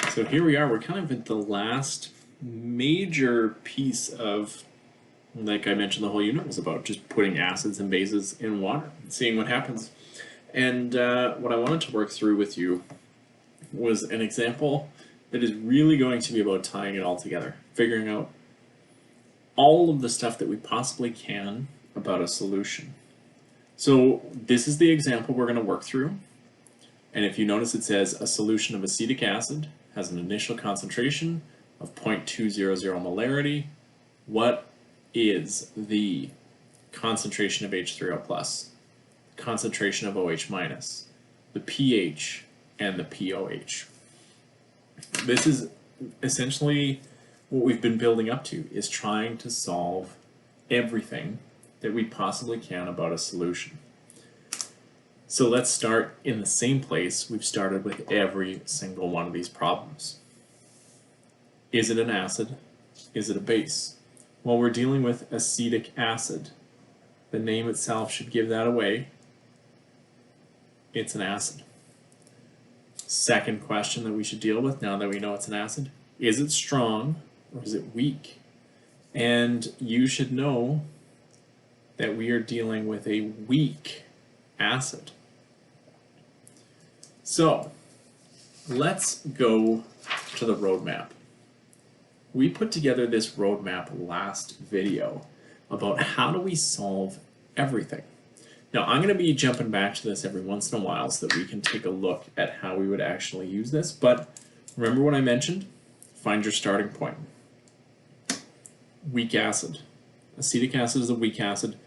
So here we are, we're kind of at the last major piece of, like I mentioned, the whole unit was about just putting acids and bases in water and seeing what happens. And what I wanted to work through with you was an example that is really going to be about tying it all together, figuring out all of the stuff that we possibly can about a solution. So this is the example we're going to work through. And if you notice, it says a solution of acetic acid has an initial concentration of 0.200 molarity. What is the concentration of H3O+, concentration of OH-, the pH, and the pOH? This is essentially what we've been building up to, is trying to solve everything that we possibly can about a solution. So let's start in the same place we've started with every single one of these problems. Is it an acid? Is it a base? Well, we're dealing with acetic acid. The name itself should give that away. It's an acid. Second question that we should deal with now that we know it's an acid: is it strong or is it weak? And you should know that we are dealing with a weak acid. So let's go to the roadmap. We put together this roadmap last video about how do we solve everything. Now I'm going to be jumping back to this every once in a while so that we can take a look at how we would actually use this. But remember what I mentioned? Find your starting point. Weak acid. Acetic acid is a weak acid,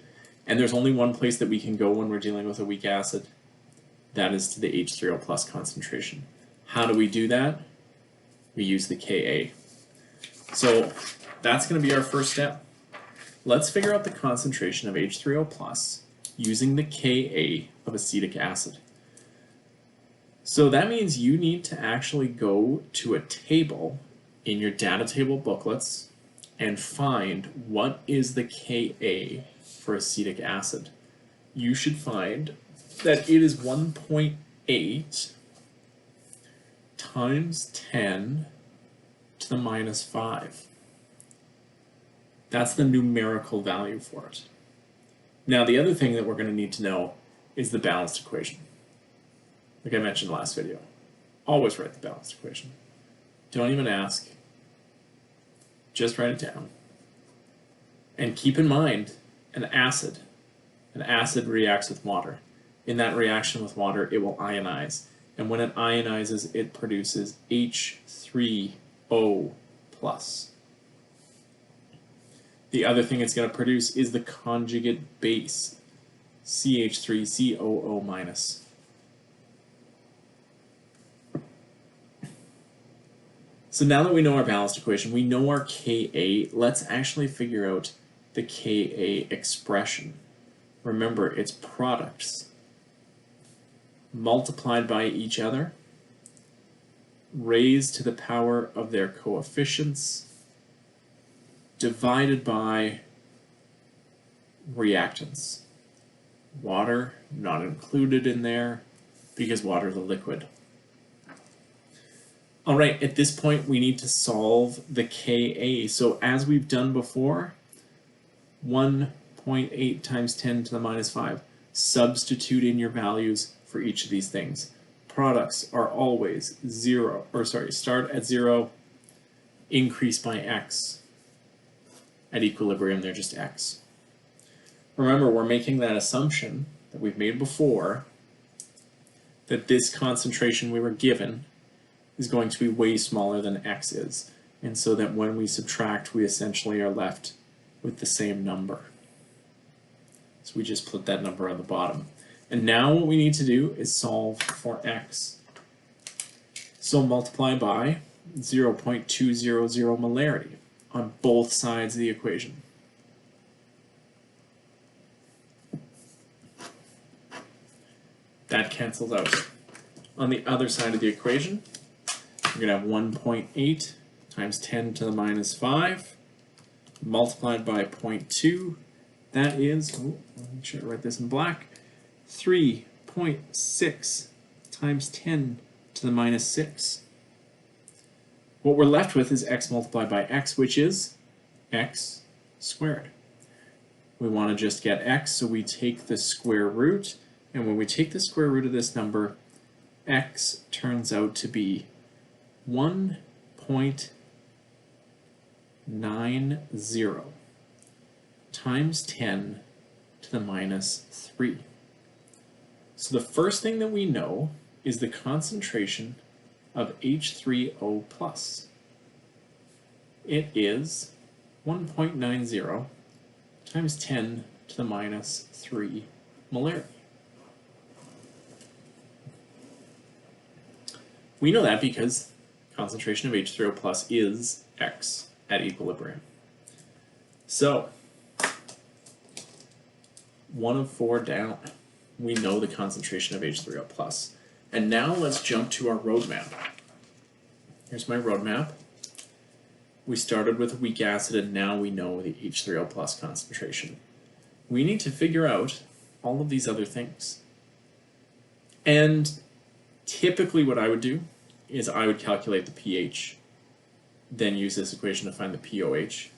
and there's only one place that we can go when we're dealing with a weak acid. That is to the H3O+ concentration. How do we do that? We use the Ka. So that's going to be our first step. Let's figure out the concentration of H3O+ using the Ka of acetic acid. So that means you need to actually go to a table in your data table booklets and find what is the Ka for acetic acid. You should find that it is 1.8 times 10 to the minus 5. That's the numerical value for it. Now the other thing that we're going to need to know is the balanced equation. Like I mentioned last video, always write the balanced equation. Don't even ask, just write it down. And keep in mind, an acid reacts with water. In that reaction with water, it will ionize. And when it ionizes, it produces H3O+. The other thing it's going to produce is the conjugate base, CH3COO-. So now that we know our balanced equation, we know our Ka, let's actually figure out the Ka expression. Remember, it's products multiplied by each other, raised to the power of their coefficients, divided by reactants. Water not included in there because water is a liquid. All right, at this point we need to solve the Ka. So as we've done before, 1.8 times 10 to the minus 5. Substitute in your values for each of these things. Products are always start at 0, increase by x. At equilibrium, they're just x. Remember, we're making that assumption that we've made before, that this concentration we were given is going to be way smaller than x is. And so that when we subtract, we essentially are left with the same number. So we just put that number on the bottom. And now what we need to do is solve for x. So multiply by 0.200 molarity on both sides of the equation. That cancels out. On the other side of the equation, we're going to have 1.8 times 10 to the minus 5 multiplied by 0.2. That is, let me make sure I write this in black, 3.6 times 10 to the minus 6. What we're left with is x multiplied by x, which is x squared. We want to just get x, so we take the square root, and when we take the square root of this number, x turns out to be 1.90 times 10 to the minus 3. So the first thing that we know is the concentration of H3O plus. It is 1.90 times 10 to the minus 3 molarity. We know that because concentration of H3O plus is X at equilibrium. So, 1 of 4 down, we know the concentration of H3O plus. And now let's jump to our roadmap. Here's my roadmap. We started with a weak acid and now we know the H3O plus concentration. We need to figure out all of these other things. And typically what I would do is I would calculate the pH, then use this equation to find the pOH,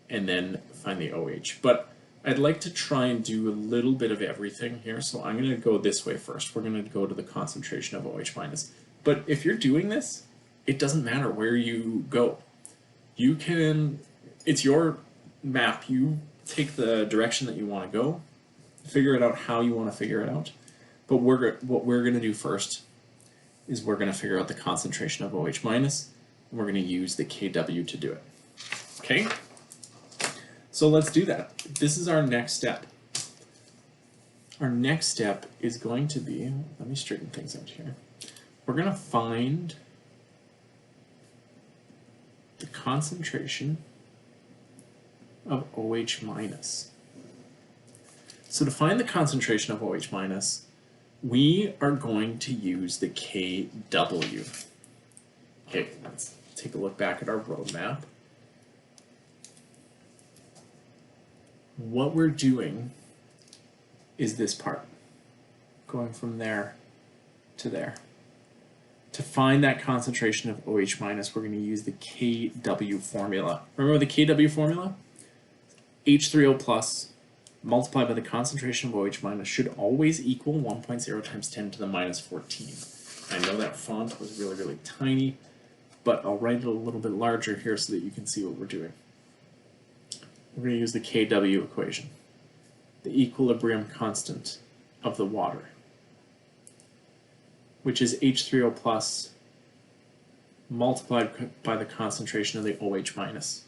and then find the OH. But I'd like to try and do a little bit of everything here, so I'm going to go this way first. We're going to go to the concentration of OH minus. But if you're doing this, it doesn't matter where you go. You can, it's your map, you take the direction that you want to go, figure it out how you want to figure it out. But what we're going to do first is we're going to figure out the concentration of OH minus, and we're going to use the KW to do it. Okay? So let's do that. This is our next step. Our next step is going to be, let me straighten things out here. We're going to find the concentration of OH minus. So to find the concentration of OH minus, we are going to use the KW. Okay, let's take a look back at our roadmap. What we're doing is this part, going from there to there. To find that concentration of OH minus, we're going to use the KW formula. Remember the KW formula? H3O plus multiplied by the concentration of OH minus should always equal 1.0 times 10 to the minus 14. I know that font was really, really tiny, but I'll write it a little bit larger here so that you can see what we're doing. We're going to use the KW equation, the equilibrium constant of the water, which is H3O plus multiplied by the concentration of the OH minus.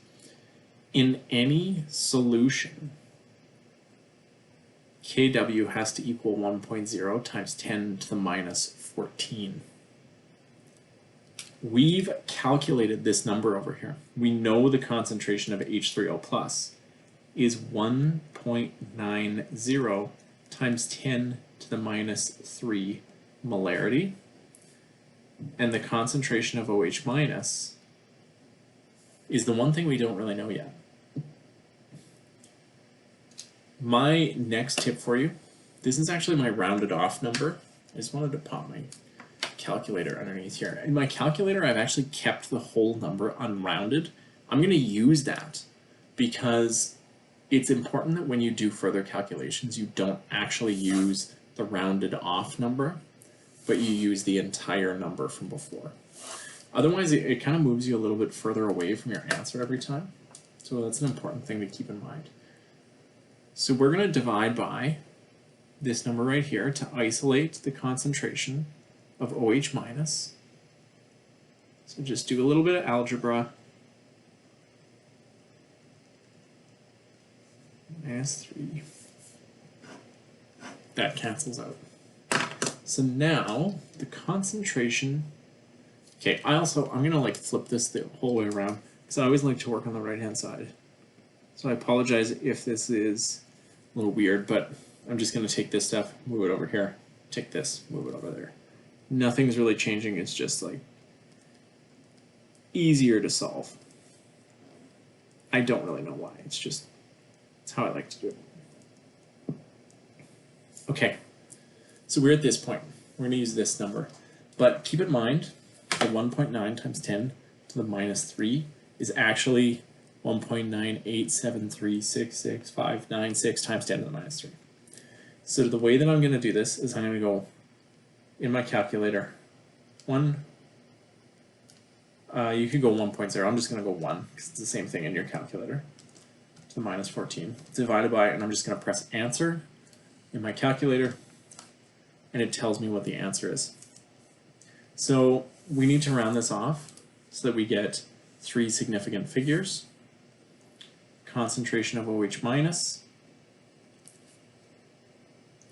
In any solution, KW has to equal 1.0 times 10 to the minus 14. We've calculated this number over here. We know the concentration of H3O plus is 1.90 times 10 to the minus 3 molarity, and the concentration of OH minus is the one thing we don't really know yet. My next tip for you, this is actually my rounded off number. I just wanted to pop my calculator underneath here. In my calculator, I've actually kept the whole number unrounded. I'm going to use that because it's important that when you do further calculations, you don't actually use the rounded off number, but you use the entire number from before. Otherwise, it kind of moves you a little bit further away from your answer every time. So that's an important thing to keep in mind. So we're going to divide by this number right here to isolate the concentration of OH minus. So just do a little bit of algebra. Minus 3. That cancels out. So now the concentration. Okay, I'm gonna like flip this the whole way around because I always like to work on the right hand side. So I apologize if this is a little weird, but I'm just gonna take this stuff, move it over here, take this, move it over there. Nothing's really changing, it's just like easier to solve. I don't really know why, it's how I like to do it. Okay, so we're at this point. We're going to use this number. But keep in mind, the 1.9 times 10 to the minus 3 is actually 1.987366596 times 10 to the minus 3. So the way that I'm going to do this is I'm going to go in my calculator. You could go 1.0. I'm just going to go 1 because it's the same thing in your calculator. To the minus 14 divided by, and I'm just going to press answer in my calculator, and it tells me what the answer is. So we need to round this off so that we get 3 significant figures. Concentration of OH minus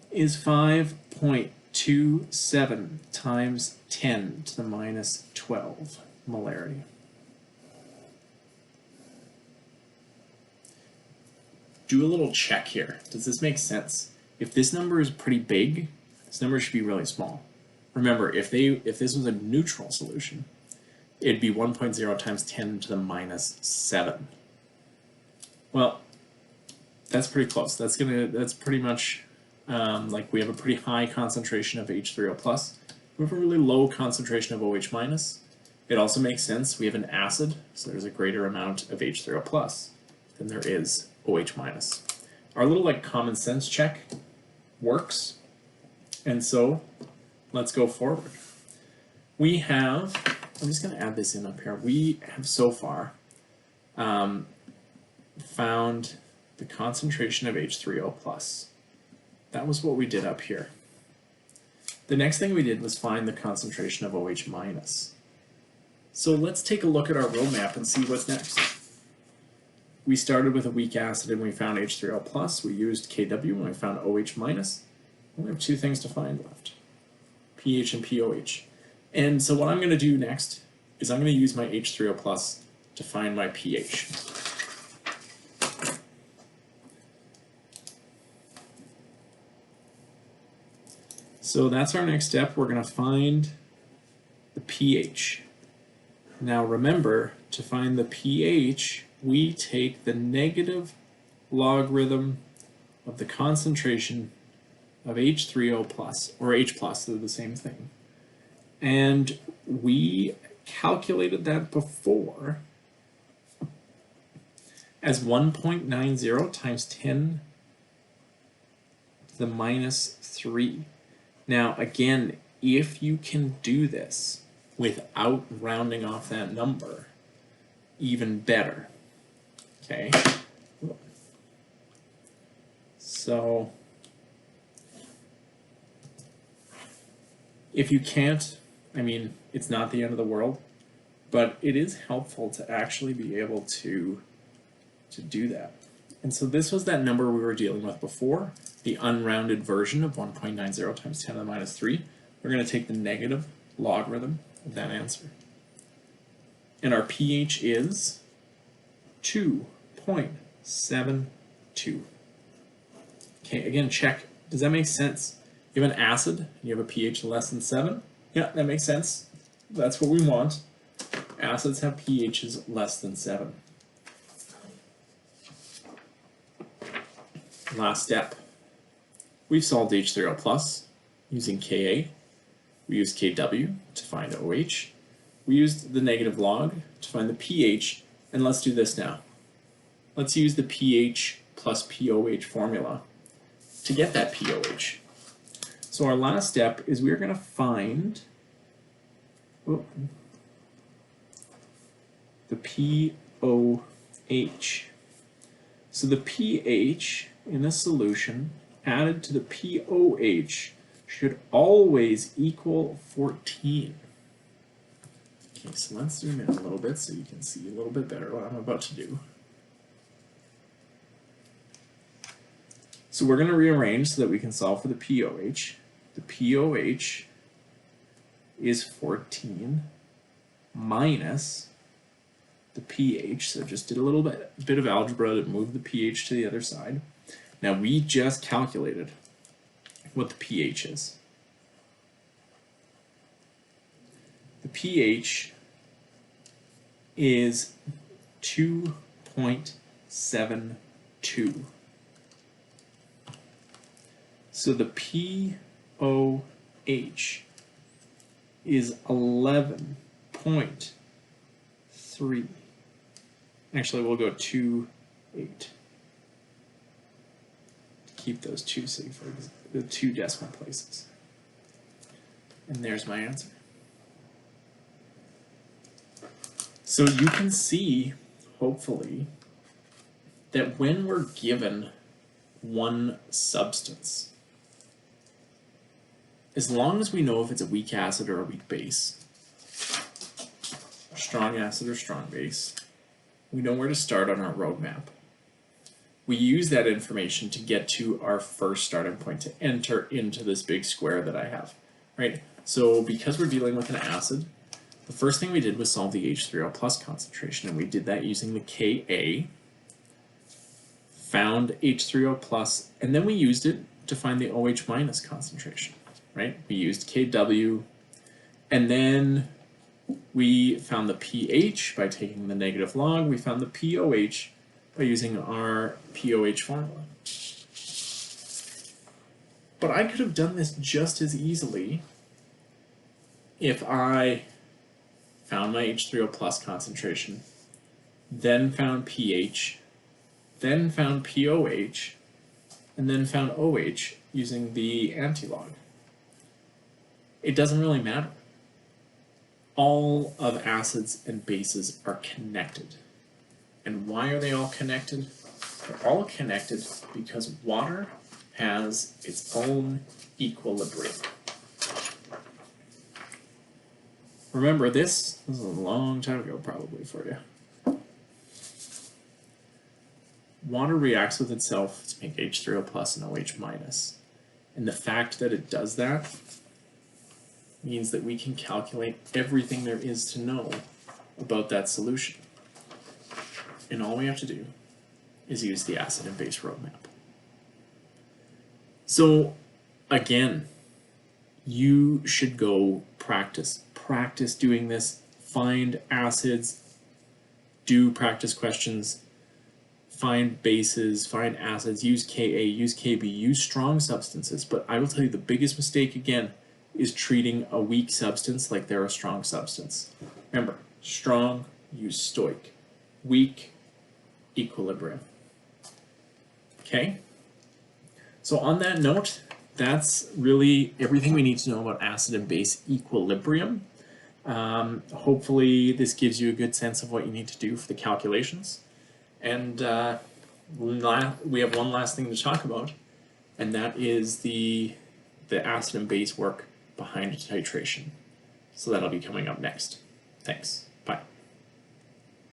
is 5.27 times 10 to the minus 12 molarity. Do a little check here. Does this make sense? If this number is pretty big, this number should be really small. Remember, if this was a neutral solution, it'd be 1.0 times 10 to the minus 7. Well, that's pretty close. That's pretty much like we have a pretty high concentration of H3O plus. We have a really low concentration of OH minus. It also makes sense. We have an acid, so there's a greater amount of H3O plus than there is OH minus. Our little like common sense check works, and so let's go forward. We have, I'm just going to add this in up here. We have so far found the concentration of H3O plus. That was what we did up here. The next thing we did was find the concentration of OH minus. So let's take a look at our roadmap and see what's next. We started with a weak acid and we found H3O plus. We used Kw and we found OH minus. And we have 2 things to find left, pH and pOH. And so what I'm going to do next is I'm going to use my H3O plus to find my pH. So that's our next step. We're going to find the pH. Now remember, to find the pH, we take the negative logarithm of the concentration of H3O plus, or H plus, they're the same thing. And we calculated that before as 1.90 times 10 to the minus 3. Now again, if you can do this without rounding off that number, even better. Okay, so if you can't, I mean, it's not the end of the world, but it is helpful to actually be able to do that. And so this was that number we were dealing with before, the unrounded version of 1.90 times 10 to the minus 3. We're going to take the negative logarithm of that answer. And our pH is 2.72. Okay, again, check. Does that make sense? You have an acid, and you have a pH less than 7. Yeah, that makes sense. That's what we want. Acids have pHs less than 7. Last step. We've solved H3O plus using Ka. We used Kw to find OH. We used the negative log to find the pH, and let's do this now. Let's use the pH plus pOH formula to get that pOH. So our last step is we're going to find the pOH. So the pH in a solution added to the pOH should always equal 14. Okay, so let's zoom in a little bit so you can see a little bit better what I'm about to do. So we're going to rearrange so that we can solve for the pOH. The pOH is 14 minus the pH, so just did a little bit of algebra to move the pH to the other side. Now we just calculated what the pH is. The pH is 2.72. So the pOH is 11.3 3. Actually, we'll go 2, 8. Keep those two the 2 decimal places. And there's my answer. So you can see, hopefully, that when we're given one substance, as long as we know if it's a weak acid or a weak base, a strong acid or strong base, we know where to start on our roadmap. We use that information to get to our first starting point, to enter into this big square that I have, right? So because we're dealing with an acid, the first thing we did was solve the H3O plus concentration, and we did that using the Ka, found H3O plus, and then we used it to find the OH minus concentration, right? We used Kw, and then we found the pH by taking the negative log. We found the pOH by using our pOH formula. But I could have done this just as easily if I found my H3O plus concentration, then found pH, then found pOH, and then found OH using the antilog. It doesn't really matter. All of acids and bases are connected. And why are they all connected? They're all connected because water has its own equilibrium. Remember this was a long time ago probably for you. Water reacts with itself to make H3O plus and OH minus. And the fact that it does that means that we can calculate everything there is to know about that solution. And all we have to do is use the acid and base roadmap. So again, you should go practice. Practice doing this. Find acids, do practice questions, find bases, find acids, use Ka, use Kb, use strong substances. But I will tell you the biggest mistake again is treating a weak substance like they're a strong substance. Remember, strong, use stoic. Weak, equilibrium. Okay? So on that note, that's really everything we need to know about acid and base equilibrium. Hopefully this gives you a good sense of what you need to do for the calculations. And we have one last thing to talk about, and that is the acid and base work behind titration. So that'll be coming up next. Thanks.